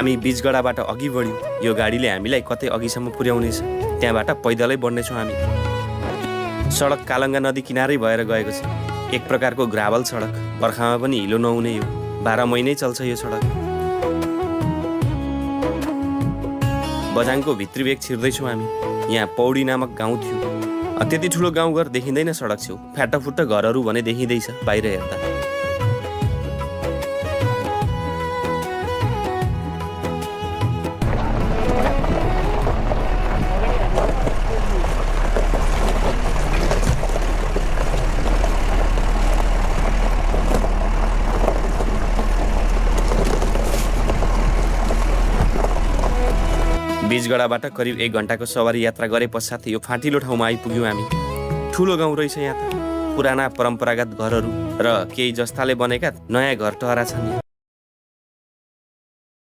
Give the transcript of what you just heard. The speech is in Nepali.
हामी बीचगडाबाट अघि बढ्यौँ। यो गाडीले हामीलाई कतै अघिसम्म पुर्याउनेछ। त्यहाँबाट पैदलै बढ्नेछौँ हामी। सडक कालङ्गा नदी किनारै भएर गएको छ। एक प्रकारको ग्राभल सडक। बर्खामा पनि हिलो नहुने हो। 12 महिनै चल्छ यो सडक। बझाङको भित्री भेग छिर्दैछौँ हामी। यहाँ पौडी नामक गाउँ थियो। त्यति ठुलो गाउँघर देखिँदैन सडक छेउ। फ्याटफुट्ट घरहरू भने देखिँदैछ बाहिर हेर्दा। बीचगडाबाट करिब 1 घण्टाको सवारी यात्रा गरे पश्चात यो फाँटिलो ठाउँमा आइपुग्यौँ हामी। ठुलो गाउँ रहेछ यहाँ त। पुराना परम्परागत घरहरू र केही जस्ताले बनेका नयाँ घर टहरा छन्।